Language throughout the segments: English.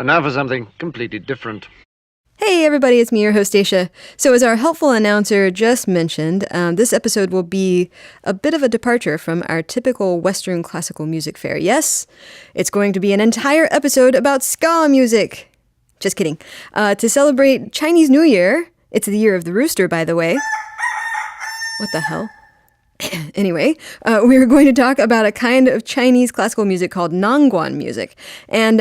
And now for something completely different. Hey everybody, it's me, your host Dacia. So as our helpful announcer just mentioned, this episode will be a bit of a departure from our typical Western classical music fare. Yes, it's going to be an entire episode about ska music. Just kidding. To celebrate Chinese New Year, it's the year of the rooster, by the way. What the hell? Anyway, we're going to talk about a kind of Chinese classical music called Nanguan music. And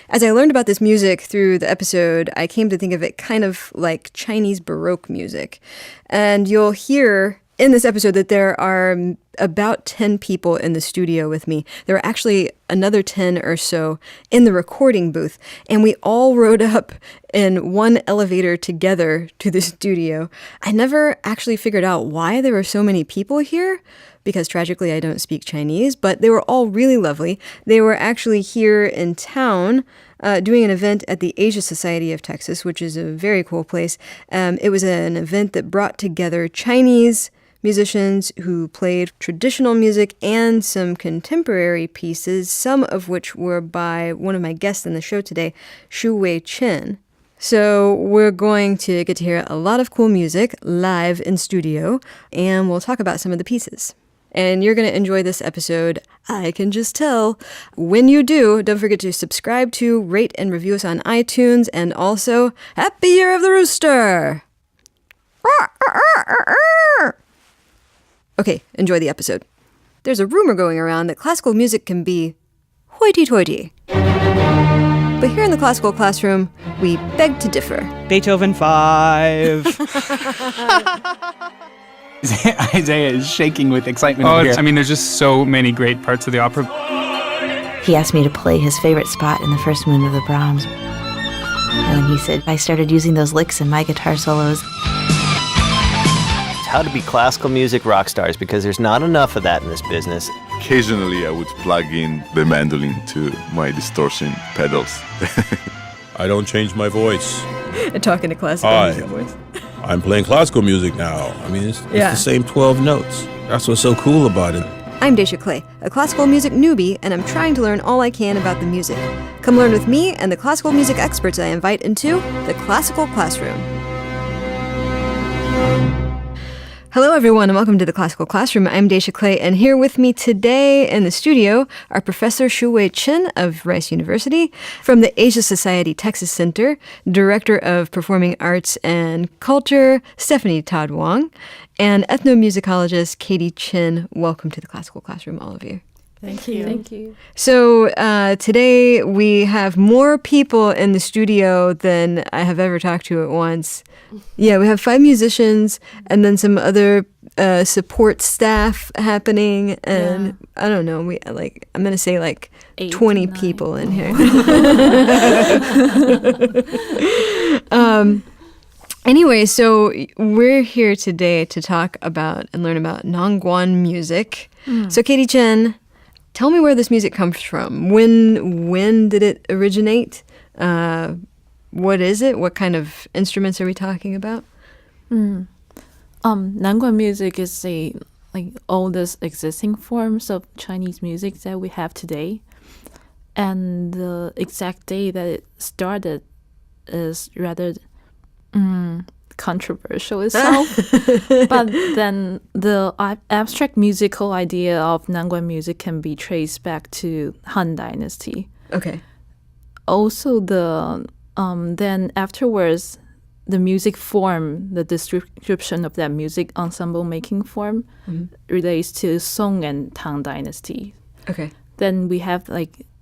as I learned about this music through the episode, I came to think of it kind of like Chinese Baroque music. And you'll hear in this episode that there are about 10 people in the studio with me. There are actually another 10 or so in the recording booth, and we all rode up in one elevator together to the studio. I never actually figured out why there were so many people here, because tragically I don't speak Chinese, but they were all really lovely. They were actually here in town doing an event at the Asia Society of Texas, which is a very cool place. It was an event that brought together Chinese musicians who played traditional music and some contemporary pieces, some of which were by one of my guests in the show today, Shih-Hui Chen. So we're going to get to hear a lot of cool music live in studio, and we'll talk about some of the pieces. And you're going to enjoy this episode, I can just tell. When you do, don't forget to subscribe to, rate, and review us on iTunes, and also, Happy Year of the Rooster! Okay, enjoy the episode. There's a rumor going around that classical music can be hoity-toity. But here in the classical classroom, we beg to differ. Beethoven 5. Isaiah is shaking with excitement over here. I mean, there's just so many great parts of the opera. He asked me to play his favorite spot in the first movement of the Brahms. And he said, I started using those licks in my guitar solos. How to be classical music rock stars, because there's not enough of that in this business. Occasionally I would plug in the mandolin to my distortion pedals. I don't change my voice. Talking to classical music voice. I'm playing classical music now. I mean, it's the same 12 notes. That's what's so cool about it. I'm Dacia Clay, a classical music newbie, and I'm trying to learn all I can about the music. Come learn with me and the classical music experts I invite into the Classical Classroom. Hello everyone and welcome to the Classical Classroom. I'm Dacia Clay, and here with me today in the studio are Professor Shih-Hui Chen of Rice University, from the Asia Society Texas Center, Director of Performing Arts and Culture, Stephanie Todd Wong, and ethnomusicologist Katie Chen. Welcome to the Classical Classroom, all of you. Thank you. Thank you. So today we have more people in the studio than I have ever talked to at once. Yeah, we have 5 musicians and then some other support staff happening, and I don't know. I'm gonna say 8 20 people in here. Anyway, so we're here today to talk about and learn about Nanguan music. So Katie Chen, tell me where this music comes from. When did it originate? What is it? What kind of instruments are we talking about? Nanguan music is the oldest existing forms of Chinese music that we have today, and the exact day that it started is rather controversial itself. But then the abstract musical idea of Nanguan music can be traced back to Han Dynasty. Okay. Also, then afterwards, the music form, the description of that music ensemble making form relates to Song and Tang Dynasty. Okay. Then we have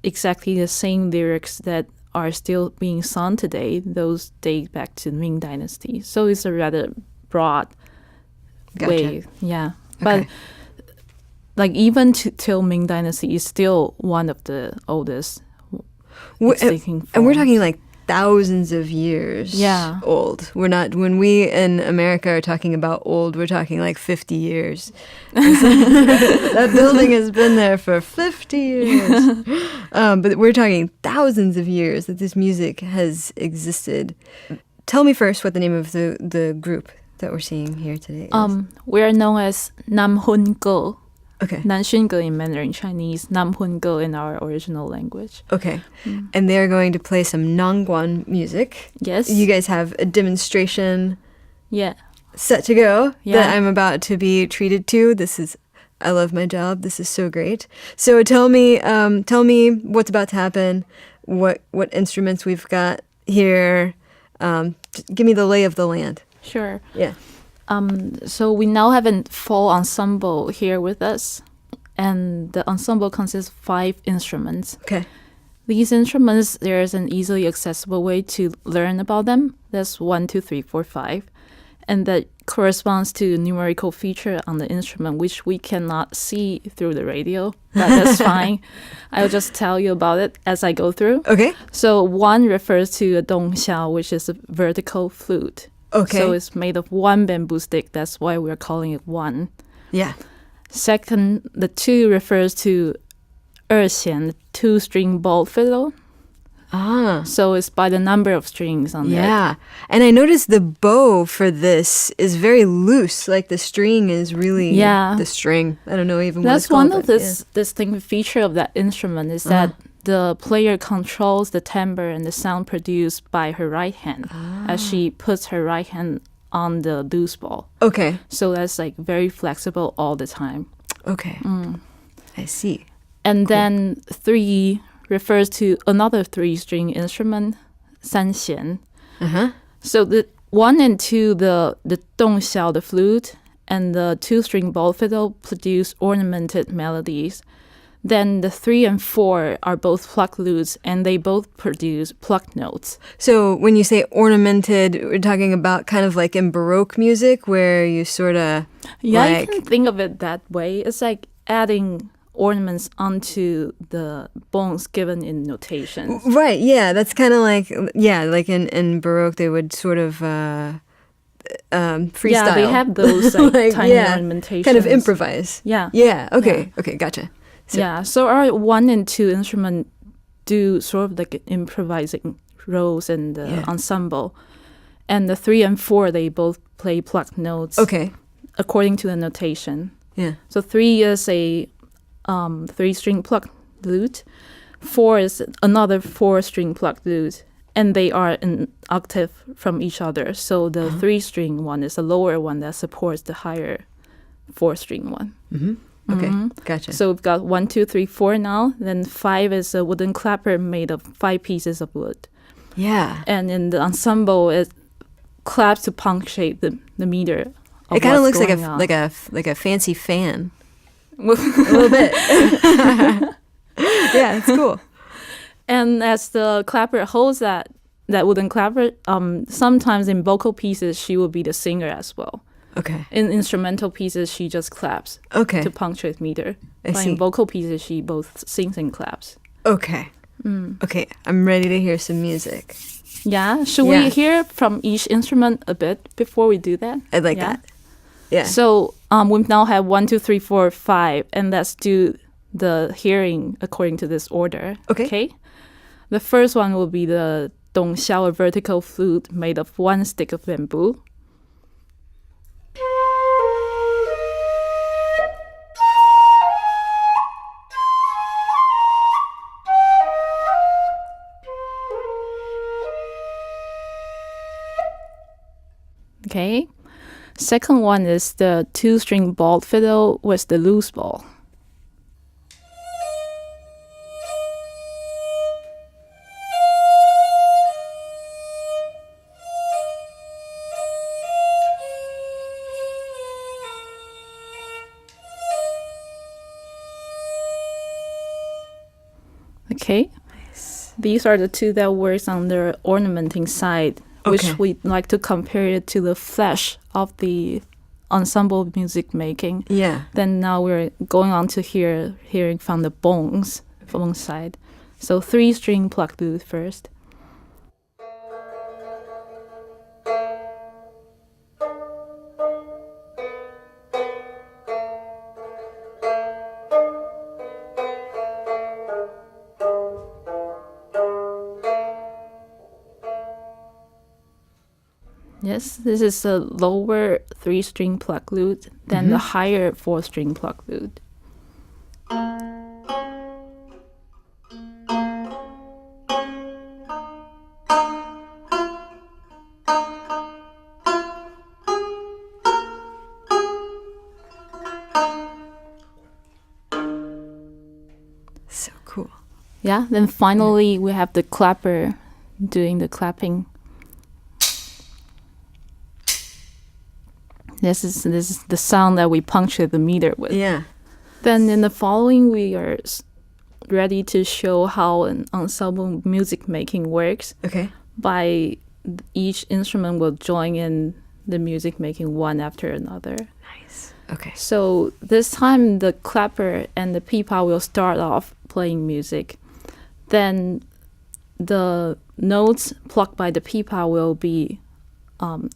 exactly the same lyrics that are still being sung today. Those date back to Ming Dynasty. So it's a rather broad way. Yeah. Okay. But even till Ming Dynasty is still one of the oldest. And we're talking thousands of years old. We're not, when we in America are talking about old, we're talking 50 years. That building has been there for 50 years. But we're talking thousands of years that this music has existed. Tell me first what the name of the group that we're seeing here today is. We're known as Lâm-hun-koh. Okay. Nanguan-koh in Mandarin Chinese, Lâm-hun-koh in our original language. Okay. And they're going to play some Nanguan music. Yes. You guys have a demonstration Yeah. set to go Yeah. that I'm about to be treated to. I love my job. This is so great. So tell me what's about to happen, what instruments we've got here. Give me the lay of the land. Sure. Yeah. So we now have a full ensemble here with us, and the ensemble consists of 5 instruments. Okay. These instruments, there is an easily accessible way to learn about them. That's 1, 2, 3, 4, 5. And that corresponds to a numerical feature on the instrument, which we cannot see through the radio. That's fine. I'll just tell you about it as I go through. Okay. So 1 refers to a dongxiao, which is a vertical flute. Okay. So it's made of 1 bamboo stick. That's why we're calling it 1. Yeah. Second, the 2 refers to 二弦, the 2-string ball fiddle. Ah. So it's by the number of strings on it. Yeah. And I noticed the bow for this is very loose. Like the string is really the string. I don't know even what it's That's called. one of this distinctive feature of that instrument is that the player controls the timbre and the sound produced by her right hand as she puts her right hand on the loose ball. Okay. So that's like very flexible all the time. Okay. I see. And then 3 refers to another 3-string instrument, 三弦. So the 1 and 2, the dongxiao, the flute, and the 2-string ball fiddle produce ornamented melodies. Then the 3 and 4 are both plucked lutes, and they both produce plucked notes. So when you say ornamented, we're talking about kind of like in Baroque music where you sort of You can think of it that way. It's like adding ornaments onto the bones given in notations. Right, yeah, that's kind of like like in Baroque they would sort of freestyle. Yeah, they have those like, tiny ornamentations. Kind of improvise. Yeah. Yeah, okay, okay, gotcha. So, So our 1 and 2 instrument do sort of like improvising roles in the ensemble. And the 3 and 4, they both play plucked notes. Okay. According to the notation. Yeah. So 3 is a 3-string plucked lute. 4 is another 4-string plucked lute. And they are an octave from each other. So the 3-string one is a lower one that supports the higher 4-string one. Okay, gotcha. So we've got 1, 2, 3, 4 now. Then 5 is a wooden clapper made of 5 pieces of wood. Yeah. And in the ensemble, it claps to punctuate the meter. It kind of looks like a fancy fan. A little bit. Yeah, it's cool. And as the clapper holds that wooden clapper, sometimes in vocal pieces, she will be the singer as well. Okay. In instrumental pieces, she just claps to punctuate meter. But in vocal pieces, she both sings and claps. Okay. Okay, I'm ready to hear some music. Yeah? Should we hear from each instrument a bit before we do that? I'd like that. Yeah. So we now have 1, 2, 3, 4, 5, and let's do the hearing according to this order. Okay. The first one will be the dongxiao, a vertical flute made of 1 stick of bamboo. Okay. Second one is the 2-string ball fiddle with the loose ball. Okay. Nice. These are the 2 that works on the ornamenting side, which we like to compare it to the flesh of the ensemble music making. Yeah. Then now we're going on to hearing from the bone side. So 3-string plucked lute first. Yes, this is a lower 3-string plucked lute than the higher 4-string plucked lute. So cool. Yeah, then finally we have the clapper doing the clapping. This is the sound that we puncture the meter with. Yeah. Then in the following, we are ready to show how an ensemble music making works. Okay. By each instrument will join in the music making one after another. Nice. Okay. So this time the clapper and the pipa will start off playing music. Then the notes plucked by the pipa will be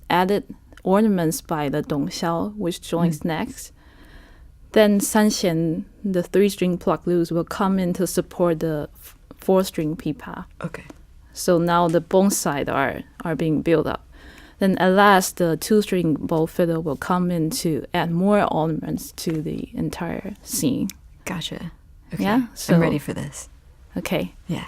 added ornaments by the dongxiao, which joins next. Then sanxian, the 3-string plucked lutes, will come in to support the 4-string pipa. Okay. So now the bone side are being built up. Then at last, the 2-string bow fiddle will come in to add more ornaments to the entire scene. Gotcha. Okay. Yeah, so I'm ready for this. Okay. Yeah.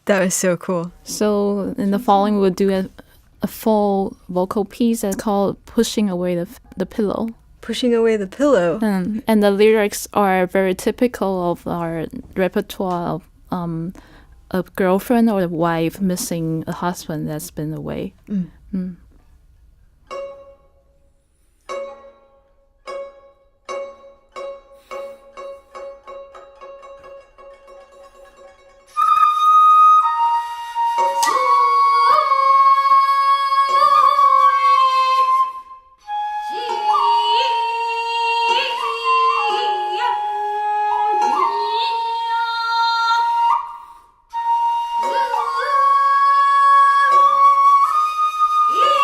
That was so cool. So in the following, we'll do a full vocal piece that's called Pushing Away the Pillow. Pushing Away the Pillow. And the lyrics are very typical of our repertoire of a girlfriend or a wife missing a husband that's been away. Mm. Yeah.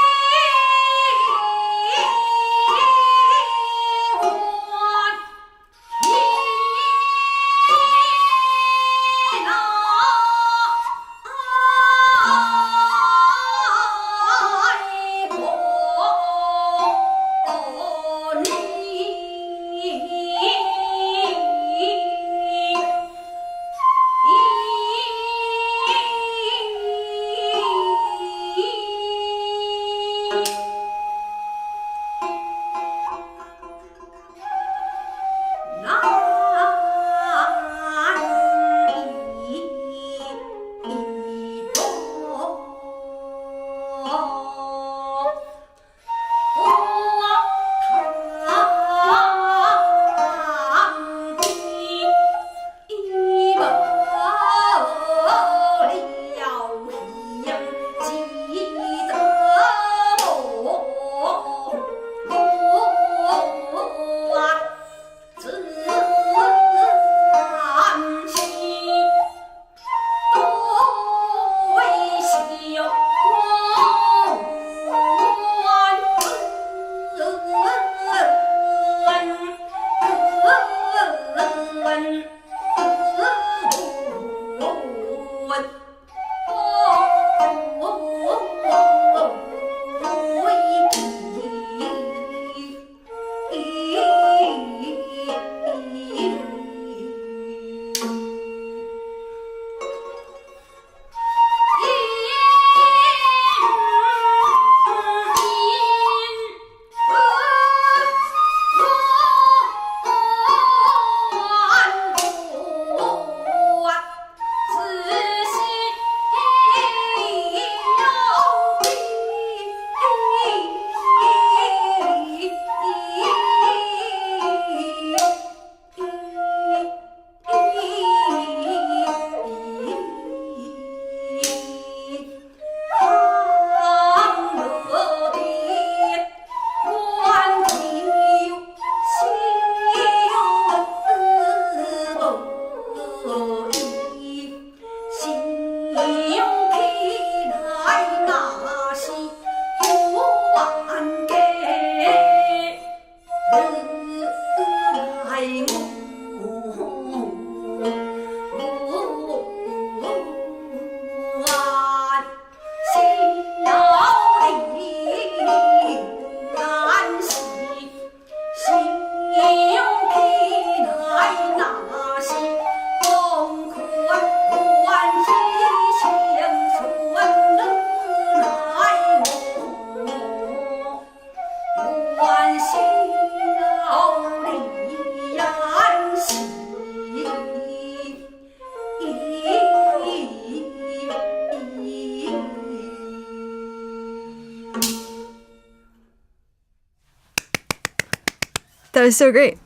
That was so great.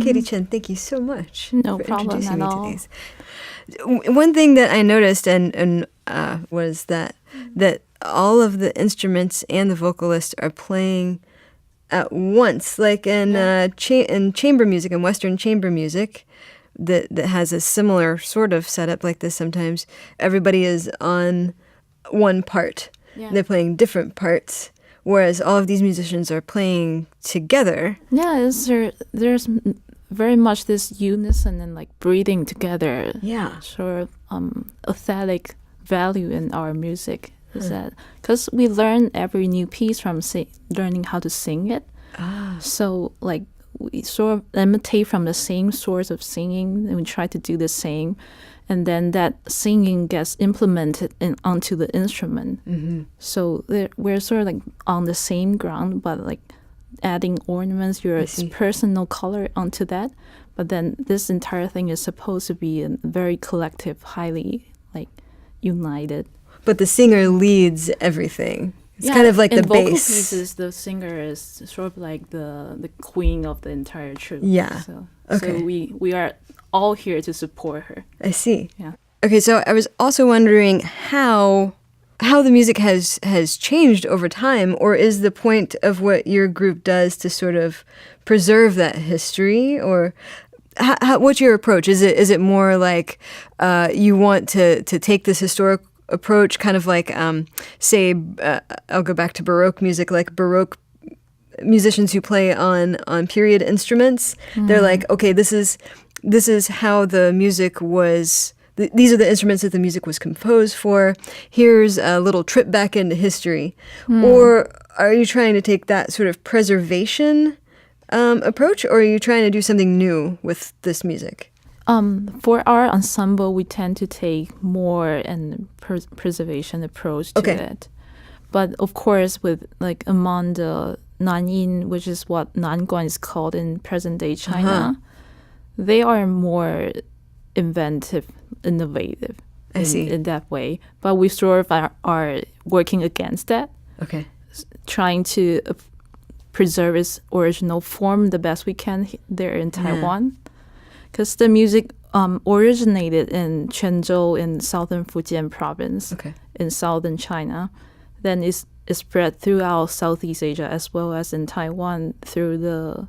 Katie Chen, thank you so much No for problem introducing at me to all. these. One thing that I noticed was that all of the instruments and the vocalist are playing at once, like in chamber music, in Western chamber music, that has a similar sort of setup like this. Sometimes everybody is on one part. Yeah. They're playing different parts, whereas all of these musicians are playing together. Yeah, there's very much this unison and like breathing together. Yeah. Sort of aesthetic value in our music is that because we learn every new piece from learning how to sing it. So like we sort of imitate from the same source of singing, and we try to do the same, and then that singing gets implemented onto the instrument. So we're sort of like on the same ground, but like adding ornaments, your personal color onto that. But then this entire thing is supposed to be a very collective, highly like united. But the singer leads everything. It's kind of like the in vocal bass. pieces, the singer is sort of like the queen of the entire troupe. Yeah. So Okay. we are all here to support her. I see. Yeah. Okay, so I was also wondering how the music has changed over time, or is the point of what your group does to sort of preserve that history, or what's your approach? Is it more like you want to take this historic approach, kind of like say I'll go back to Baroque music, like Baroque musicians who play on period instruments. They're like, okay, this is how the music was. These are the instruments that the music was composed for. Here's a little trip back into history. Or are you trying to take that sort of preservation approach, or are you trying to do something new with this music? For our ensemble, we tend to take more an preservation approach to it. But of course, with like among the Nanyin, which is what Nanguan is called in present-day China, they are more inventive, innovative in that way. But we sort of are working against that. Okay. Trying to preserve its original form the best we can there in Taiwan. Because the music originated in Quanzhou in southern Fujian province in southern China. Then it's spread throughout Southeast Asia as well as in Taiwan through the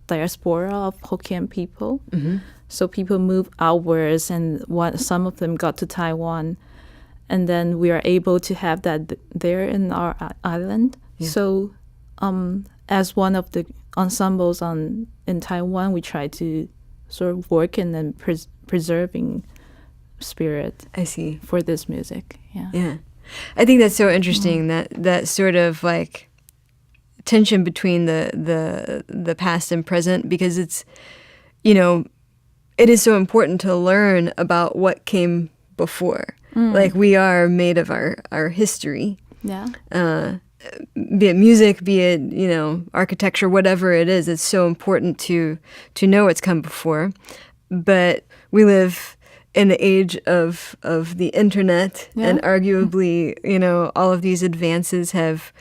diaspora of Hokkien people. So people move outwards, and some of them got to Taiwan. And then we are able to have that there in our island. Yeah. So as one of the ensembles in Taiwan, we try to sort of work in the preserving spirit. I see. For this music. Yeah. I think that's so interesting, that sort of like tension between the past and present, because it's, it is so important to learn about what came before. Like we are made of our history. Yeah. Be it music, be it, architecture, whatever it is, it's so important to know what's come before. But we live in the age of the internet, and arguably, all of these advances have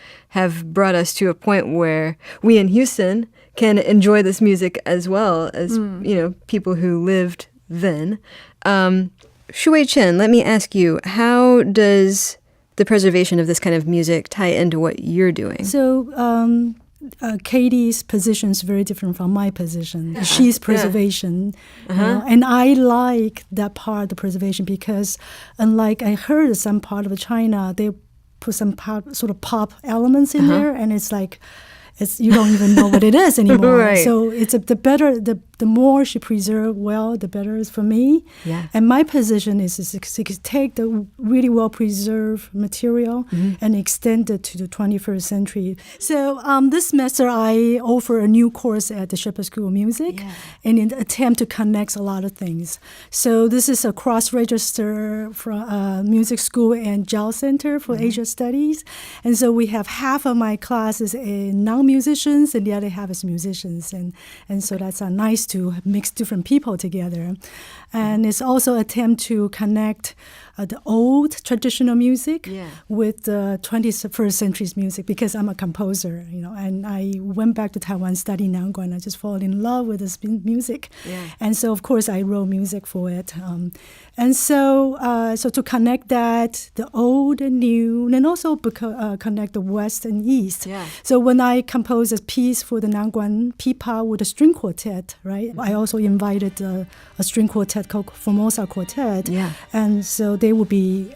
brought us to a point where we in Houston can enjoy this music as well as, people who lived then. Shih-Hui Chen, let me ask you, how does the preservation of this kind of music tie into what you're doing? So Katie's position is very different from my position. She's preservation. And I like that part of the preservation because unlike I heard some part of China, they put some sort of pop elements in there, and it's like you don't even know what it is anymore. Right. So it's the the more she preserve well, the better is for me. Yeah. And my position is to take the really well-preserved material and extend it to the 21st century. So this semester, I offer a new course at the Shepherd School of Music in an attempt to connect a lot of things. So this is a cross-register from music school and JAL Center for Asia Studies. And so we have half of my classes non-musicians and the other half is musicians. And so that's nice to mix different people together. And it's also an attempt to connect the old traditional music with the 21st century's music, because I'm a composer, and I went back to Taiwan, studied Nanguan. I just fall in love with this music. And so, of course, I wrote music for it. And so to connect that, the old and new, and also connect the West and East. So when I composed a piece for the Nanguan pipa with a string quartet, right? I also invited a string quartet called Formosa Quartet. And so they will be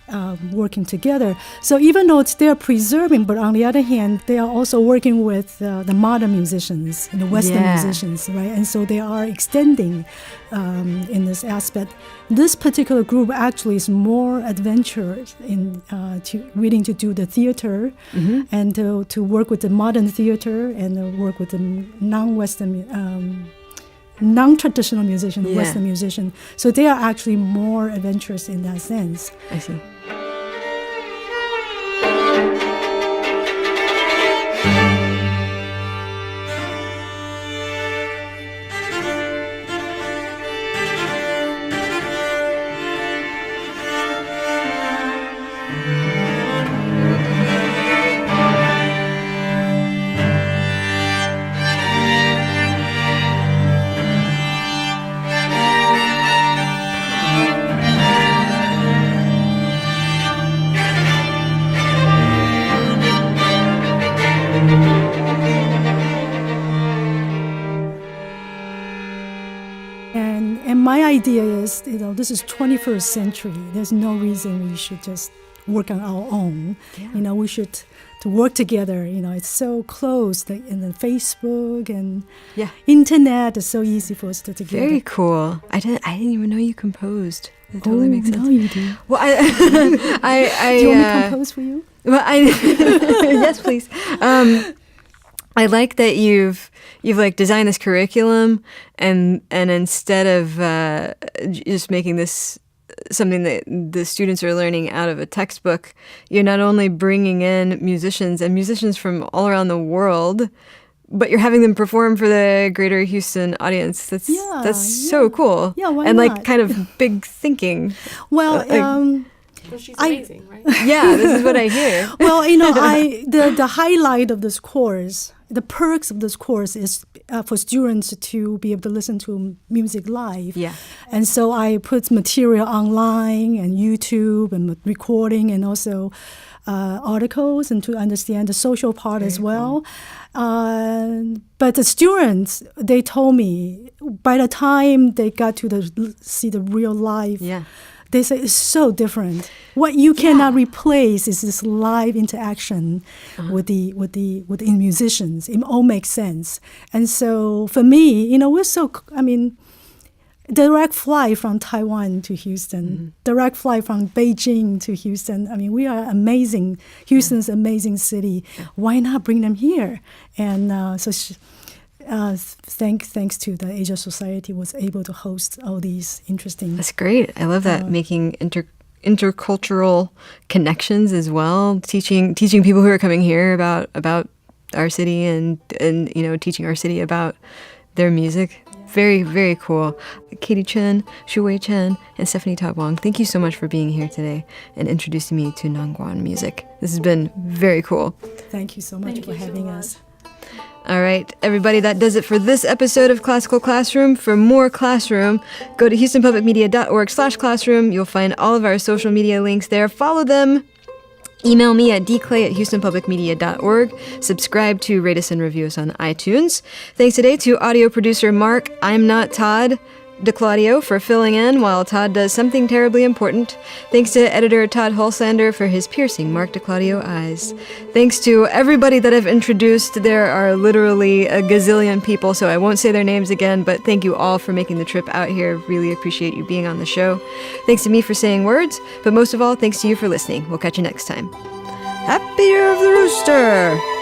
working together. So even though they're preserving, but on the other hand, they are also working with the modern musicians and the Western musicians, right? And so they are extending in this aspect. This particular group actually is more adventurous in willing to do the theater and to work with the modern theater and work with the non-Western non-traditional musician, Western musician. So they are actually more adventurous in that sense. I see. My idea is, this is 21st century. There's no reason we should just work on our own. We should to work together. It's so close. In the Facebook and internet is so easy for us to together. Very cool. I didn't even know you composed. That totally makes sense. No, you do. Well, I do you want me to compose for you? Well, yes, please. I like that you've like designed this curriculum and instead of just making this something that the students are learning out of a textbook, you're not only bringing in musicians from all around the world, but you're having them perform for the greater Houston audience. That's so cool. Yeah, why and not? like kind of big thinking. Well, well, she's amazing, right? Yeah, this is what I hear. Well, the highlight of this course, the perks of this course is for students to be able to listen to music live. Yeah. And so I put material online and YouTube and recording and also articles and to understand the social part as well. But the students, they told me by the time they got to see the real life, they say it's so different. What you cannot replace is this live interaction with the musicians. It all makes sense. And so for me, we're so, direct flight from Taiwan to Houston, direct flight from Beijing to Houston. We are amazing. Houston's an amazing city. Why not bring them here? And thanks to the Asia Society was able to host all these interesting. That's great. I love that, making intercultural connections as well. Teaching people who are coming here about our city and teaching our city about their music. Very, very cool. Katie Chen, Shih-Hui Chen, and Stephanie Todd Wong, thank you so much for being here today and introducing me to Nanguan music. This has been very cool. Thank you so much for having us. All right, everybody, that does it for this episode of Classical Classroom. For more Classroom, go to houstonpublicmedia.org/classroom. You'll find all of our social media links there. Follow them. Email me at dclay@houstonpublicmedia.org. Subscribe to, rate us, and review us on iTunes. Thanks today to audio producer Mark. I'm not Todd. DeClaudio for filling in while Todd does something terribly important. Thanks to editor Todd Holsander for his piercing Mark DeClaudio eyes. Thanks to everybody that I've introduced. There are literally a gazillion people, so I won't say their names again, but thank you all for making the trip out here. Really appreciate you being on the show. Thanks to me for saying words, but most of all, thanks to you for listening. We'll catch you next time. Happy Year of the Rooster!